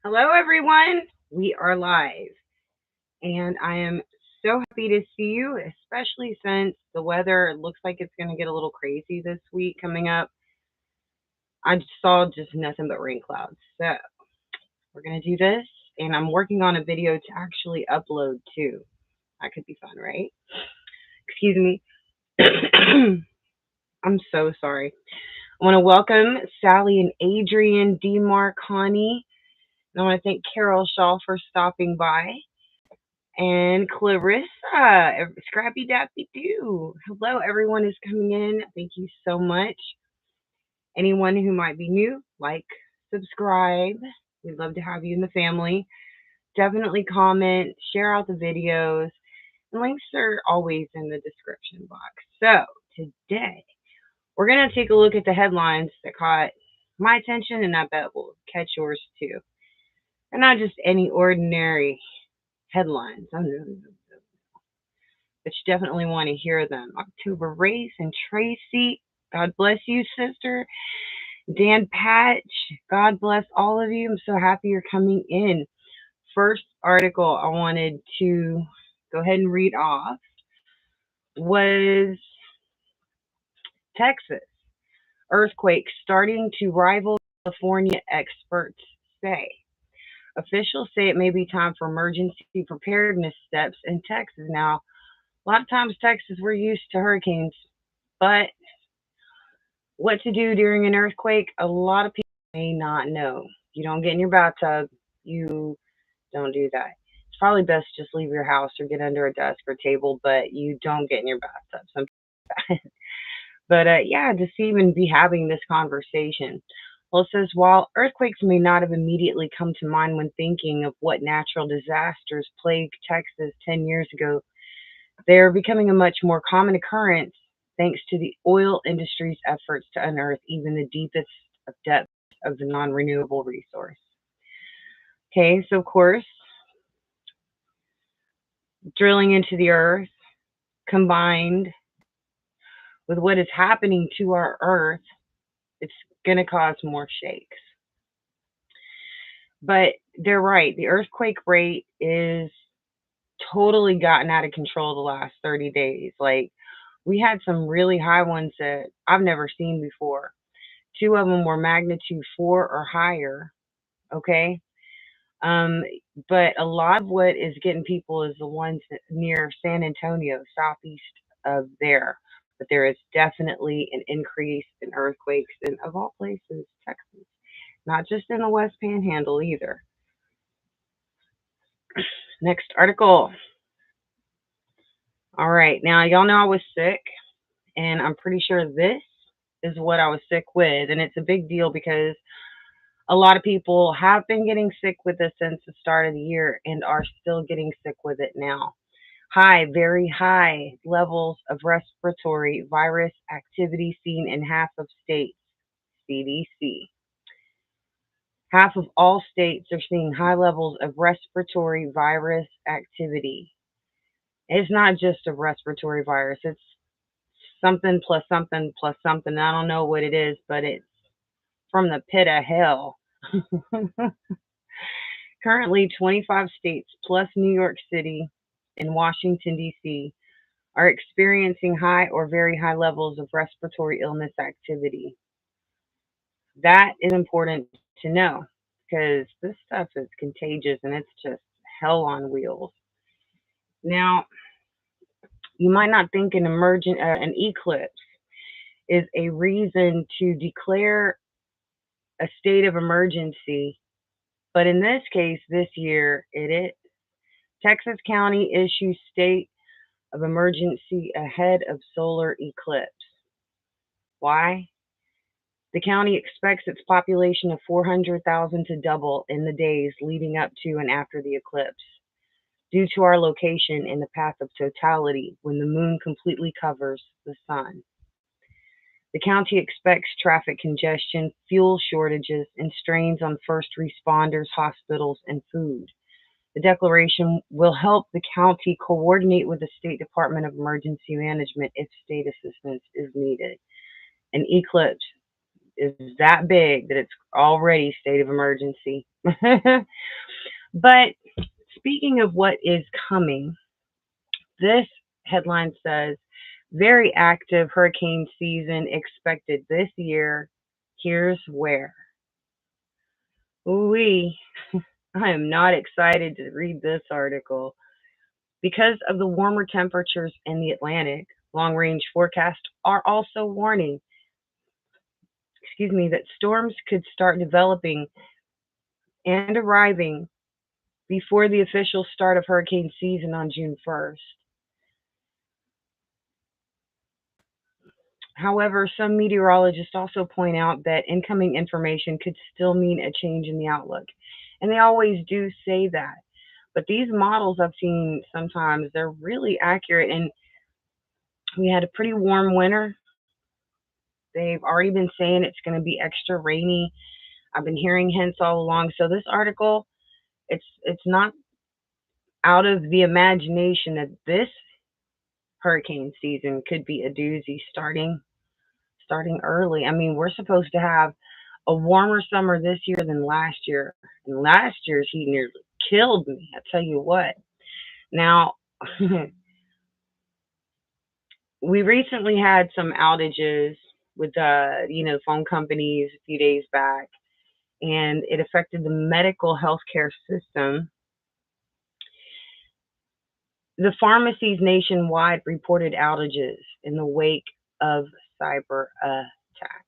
Hello, everyone. We are live, and I am so happy to see you, especially since the weather looks like it's going to get a little crazy this week coming up. I saw just nothing but rain clouds. So, we're going to do this, and I'm working on a video to actually upload too. That could be fun, right? Excuse me. I'm so sorry. I want to welcome Sally and Adrian, Demar, Connie, and I want to thank Carol Shaw for stopping by. And Clarissa, Scrappy Dappy Doo. Hello, everyone is coming in. Thank you so much. Anyone who might be new, like, subscribe. We'd love to have you in the family. Definitely comment, share out the videos. And links are always in the description box. So, today, we're going to take a look at the headlines that caught my attention, and I bet will catch yours too. And not just any ordinary headlines. But you definitely want to hear them. October Race and Tracy, God bless you, sister. Dan Patch, God bless all of you. I'm so happy you're coming in. First article I wanted to go ahead and read off was Texas. Earthquake starting to rival California, experts say. Officials say it may be time for emergency preparedness steps in Texas. Now, a lot of times, Texas, we're used to hurricanes, but what to do during an earthquake, a lot of people may not know. You don't get in your bathtub, you don't do that. It's probably best just leave your house or get under a desk or table, but you don't get in your bathtub. Some but yeah, just to even be having this conversation. Well, it says while earthquakes may not have immediately come to mind when thinking of what natural disasters plagued Texas 10 years ago, they are becoming a much more common occurrence thanks to the oil industry's efforts to unearth even the deepest of depths of the non renewable resource. Okay, so of course, drilling into the earth combined with what is happening to our earth, it's going to cause more shakes. But they're right, the earthquake rate is totally gotten out of control the last 30 days. Like, we had some really high ones that I've never seen before. Two of them were magnitude 4 or higher. Okay. Um, but a lot of what is getting people is the ones near San Antonio, southeast of there. But there is definitely an increase in earthquakes in, of all places, Texas. Not just in the West Panhandle either. Next article. All right. Now, y'all know I was sick, and I'm pretty sure this is what I was sick with. And it's a big deal because a lot of people have been getting sick with this since the start of the year and are still getting sick with it now. High, very high levels of respiratory virus activity seen in half of states, CDC. Half of all states are seeing high levels of respiratory virus activity. It's not just a respiratory virus, it's something plus something plus something. I don't know what it is, but it's from the pit of hell. Currently, 25 states plus New York City and Washington, D.C. are experiencing high or very high levels of respiratory illness activity. That is important to know because this stuff is contagious and it's just hell on wheels. Now, you might not think an eclipse is a reason to declare a state of emergency, but in this case, this year, it is. Texas County issues state of emergency ahead of solar eclipse. Why? The county expects its population of 400,000 to double in the days leading up to and after the eclipse, due to our location in the path of totality when the moon completely covers the sun. The county expects traffic congestion, fuel shortages, and strains on first responders, hospitals, and food. The declaration will help the county coordinate with the State Department of Emergency Management if state assistance is needed. An eclipse, is that big that it's already state of emergency. But speaking of what is coming, this headline says very active hurricane season expected this year. Here's where. Ooh, I am not excited to read this article. Because of the warmer temperatures in the Atlantic, long range forecasts are also warning, that storms could start developing and arriving before the official start of hurricane season on June 1st. However, some meteorologists also point out that incoming information could still mean a change in the outlook. And they always do say that. But these models I've seen sometimes, they're really accurate. And we had a pretty warm winter. They've already been saying it's going to be extra rainy. I've been hearing hints all along. So this article, it's not out of the imagination that this hurricane season could be a doozy starting early. I mean, we're supposed to have a warmer summer this year than last year. And last year's heat nearly killed me. I tell you what. Now, we recently had some outages with phone companies a few days back, and it affected the medical healthcare system. The pharmacies nationwide reported outages in the wake of cyber attack.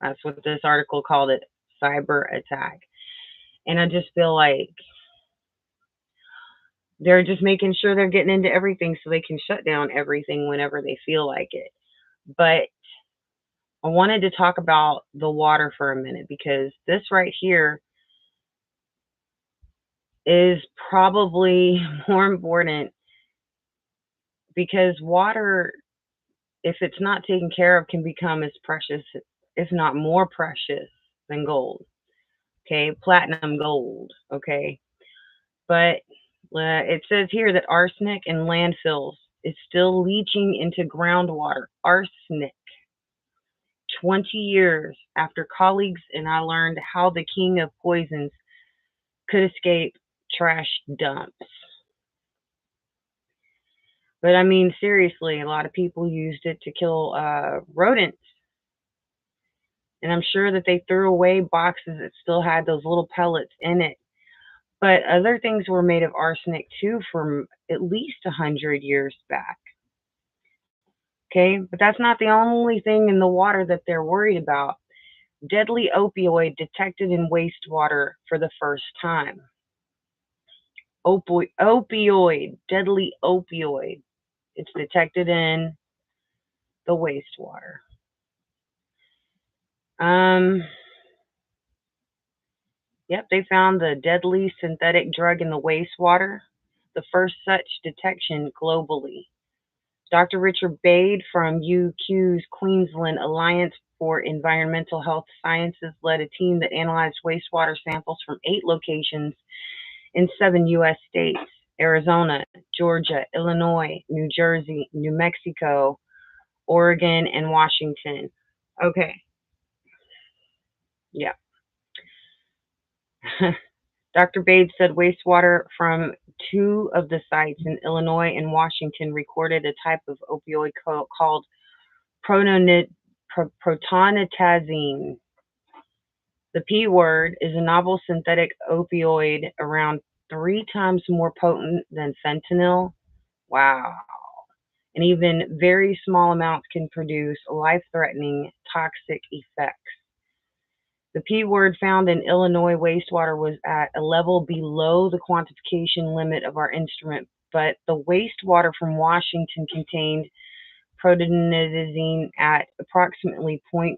That's what this article called it, cyber attack. And I just feel like they're just making sure they're getting into everything so they can shut down everything whenever they feel like it. But I wanted to talk about the water for a minute, because this right here is probably more important, because water, if it's not taken care of, can become as precious, if not more precious, than gold. Okay, platinum gold. Okay, but it says here that arsenic in landfills is still leaching into groundwater. Arsenic. 20 years after colleagues and I learned how the king of poisons could escape trash dumps. But I mean, seriously, a lot of people used it to kill rodents. And I'm sure that they threw away boxes that still had those little pellets in it. But other things were made of arsenic too from at least 100 years back. Okay, but that's not the only thing in the water that they're worried about. Deadly opioid detected in wastewater for the first time. Opioid, deadly opioid. It's detected in the wastewater. Yep, they found the deadly synthetic drug in the wastewater, the first such detection globally. Dr. Richard Bade from UQ's Queensland Alliance for Environmental Health Sciences led a team that analyzed wastewater samples from 8 locations in 7 U.S. states: Arizona, Georgia, Illinois, New Jersey, New Mexico, Oregon, and Washington. Okay. Yeah. Dr. Bade said wastewater from 2 of the sites in Illinois and Washington recorded a type of opioid called protonitazine. The P word is a novel synthetic opioid around 3 times more potent than fentanyl. Wow. And even very small amounts can produce life-threatening toxic effects. The P word found in Illinois wastewater was at a level below the quantification limit of our instrument, but the wastewater from Washington contained protonitazine at approximately 0.5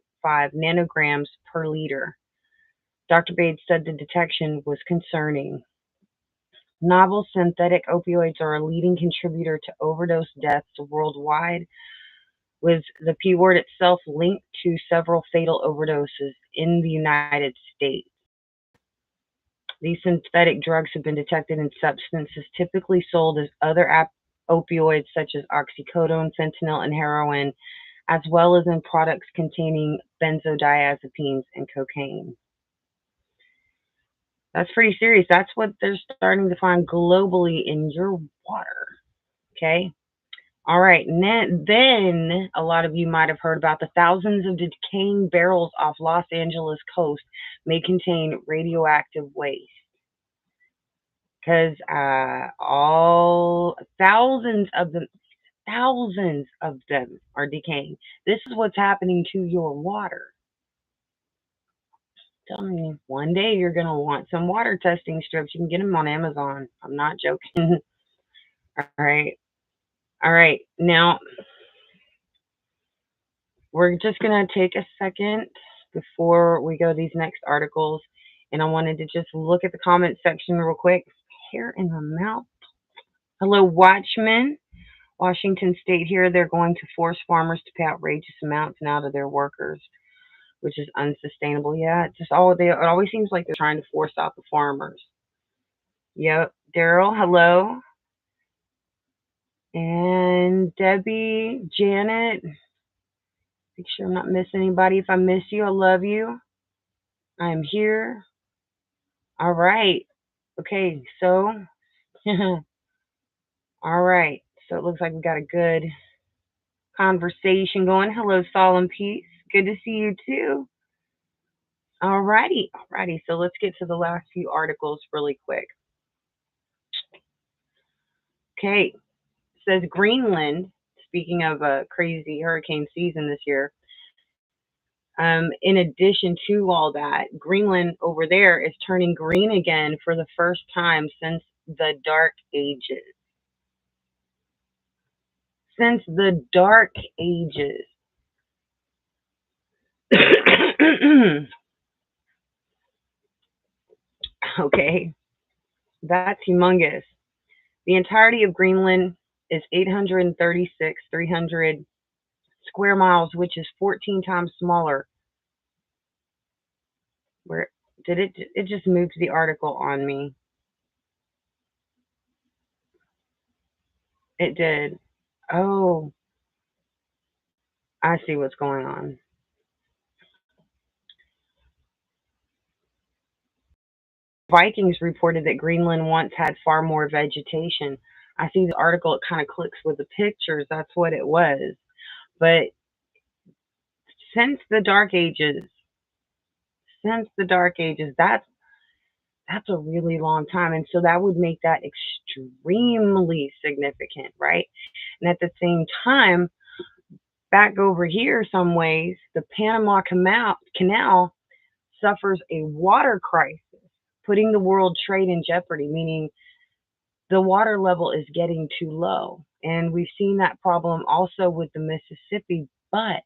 nanograms per liter. Dr. Bade said the detection was concerning. Novel synthetic opioids are a leading contributor to overdose deaths worldwide, with the P word itself linked to several fatal overdoses in the United States. These synthetic drugs have been detected in substances typically sold as other opioids such as oxycodone, fentanyl, and heroin. as well as in products containing benzodiazepines and cocaine. That's pretty serious. That's what they're starting to find globally in your water. Okay. All right. Then a lot of you might have heard about the thousands of decaying barrels off Los Angeles coast may contain radioactive waste. Because all thousands of them are decaying. This is what's happening to your water. Telling you, one day you're gonna want some water testing strips. You can get them on Amazon. I'm not joking. All right, all right. Now we're just gonna take a second before we go to these next articles, and I wanted to just look at the comment section real quick. Hair in my mouth. Hello, Watchmen. Washington State here. They're going to force farmers to pay outrageous amounts now to their workers, which is unsustainable. Yeah, it always seems like they're trying to force out the farmers. Yep. Daryl, hello. And Debbie, Janet, make sure I'm not missing anybody. If I miss you, I love you. I am here. All right. Okay, so all right. So it looks like we got a good conversation going. Hello, Solemn Peace. Good to see you too. Alrighty, alrighty. So let's get to the last few articles really quick. Okay, it says Greenland. Speaking of a crazy hurricane season this year, in addition to all that, Greenland over there is turning green again for the first time since the Dark Ages. Since the Dark Ages. Okay, that's humongous. The entirety of Greenland is 300 square miles, which is 14 times smaller. Where did it just moved the article on me? It did. Oh, I see what's going on. Vikings reported that Greenland once had far more vegetation. I see the article, it kind of clicks with the pictures. That's what it was. But since the Dark Ages, that's a really long time. And so that would make that extremely significant, right? And at the same time, back over here, some ways, the Panama Canal suffers a water crisis, putting the world trade in jeopardy, meaning the water level is getting too low. And we've seen that problem also with the Mississippi, but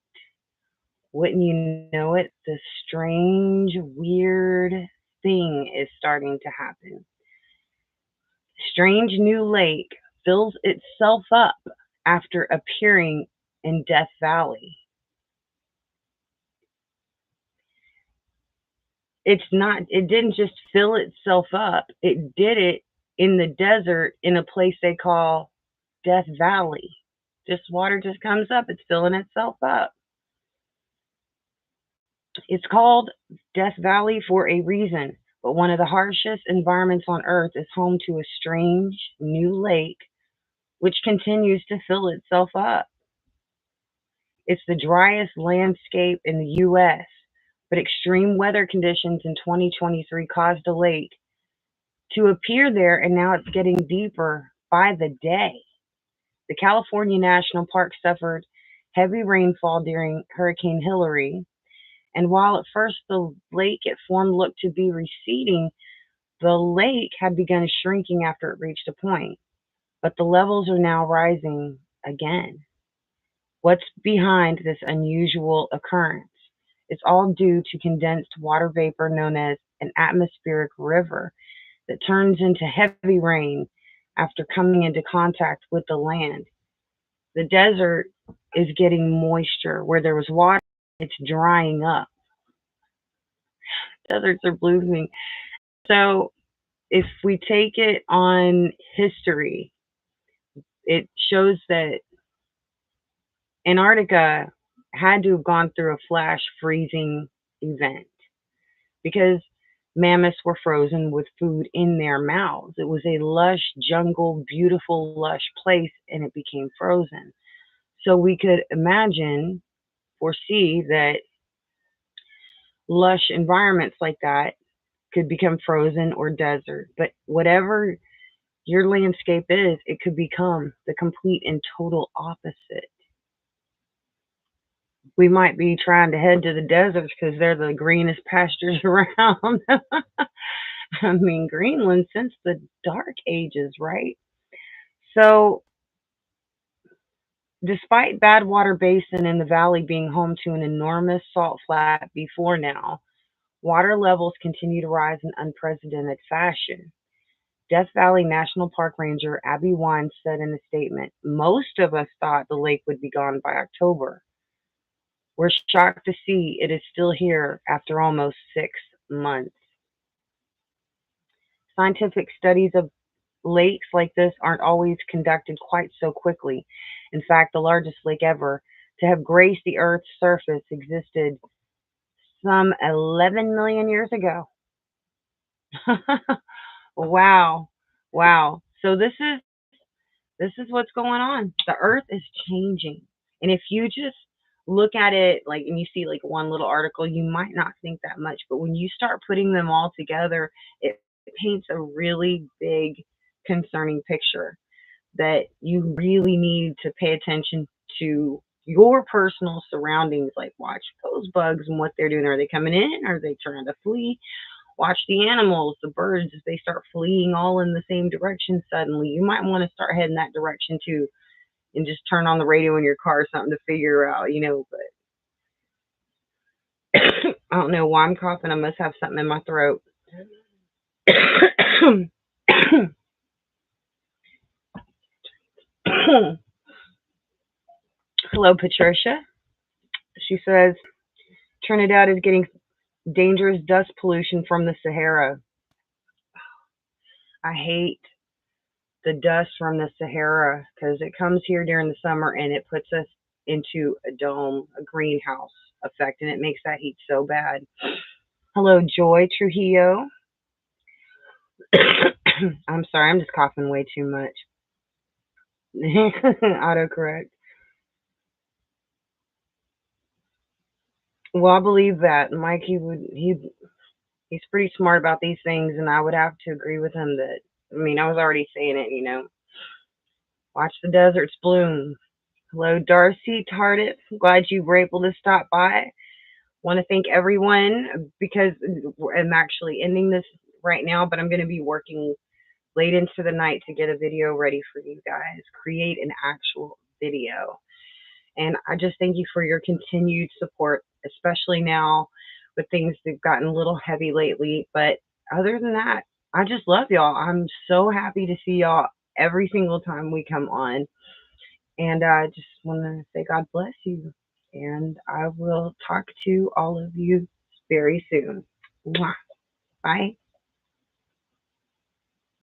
wouldn't you know it, the strange, weird thing is starting to happen. Strange new lake fills itself up after appearing in Death Valley. It didn't just fill itself up, it did it in the desert in a place they call Death Valley. Just water just comes up, it's filling itself up. It's called Death Valley for a reason, but one of the harshest environments on earth is home to a strange new lake which continues to fill itself up. It's the driest landscape in the US, but extreme weather conditions in 2023 caused a lake to appear there, and now it's getting deeper by the day. The California National Park suffered heavy rainfall during Hurricane Hilary, and while at first the lake it formed looked to be receding, the lake had begun shrinking after it reached a point, but the levels are now rising again. What's behind this unusual occurrence? It's all due to condensed water vapor known as an atmospheric river that turns into heavy rain after coming into contact with the land. The desert is getting moisture. Where there was water, it's drying up. Deserts are blooming. So if we take it on history, it shows that Antarctica had to have gone through a flash freezing event because mammoths were frozen with food in their mouths. It was a lush jungle, beautiful, lush place, and it became frozen. So we could imagine, foresee that lush environments like that could become frozen or desert. But whatever your landscape is, it could become the complete and total opposite. We might be trying to head to the deserts because they're the greenest pastures around. I mean, Greenland since the dark ages, right? So, despite Badwater Basin and the valley being home to an enormous salt flat before now, water levels continue to rise in unprecedented fashion. Death Valley National Park Ranger Abby Wine said in a statement, "Most of us thought the lake would be gone by October. We're shocked to see it is still here after almost 6 months." Scientific studies of lakes like this aren't always conducted quite so quickly. In fact, the largest lake ever to have graced the Earth's surface existed some 11 million years ago. Wow. Wow. So this is what's going on. The earth is changing. And if you just look at it like and you see like one little article, you might not think that much, but when you start putting them all together, it paints a really big concerning picture that you really need to pay attention to your personal surroundings, like watch those bugs and what they're doing. Are they coming in? Are they trying to flee? Watch the animals, the birds, if they start fleeing all in the same direction suddenly. You might want to start heading that direction too and just turn on the radio in your car or something to figure out, but I don't know why I'm coughing. I must have something in my throat. Hello, Patricia. She says Trinidad is getting dangerous dust pollution from the Sahara. I hate the dust from the Sahara because it comes here during the summer and it puts us into a dome, a greenhouse effect, and it makes that heat so bad. Hello, Joy Trujillo. I'm sorry, I'm just coughing way too much. Autocorrect. Well, I believe that Mike. He's pretty smart about these things, and I would have to agree with him that. I mean, I was already saying it. Watch the deserts bloom. Hello, Darcy Tardif. Glad you were able to stop by. Want to thank everyone because I'm actually ending this right now, but I'm going to be working late into the night to get a video ready for you guys, create an actual video. And I just thank you for your continued support, especially now with things that have gotten a little heavy lately. But other than that, I just love y'all. I'm so happy to see y'all every single time we come on. And I just want to say God bless you. And I will talk to all of you very soon. Mwah. Bye.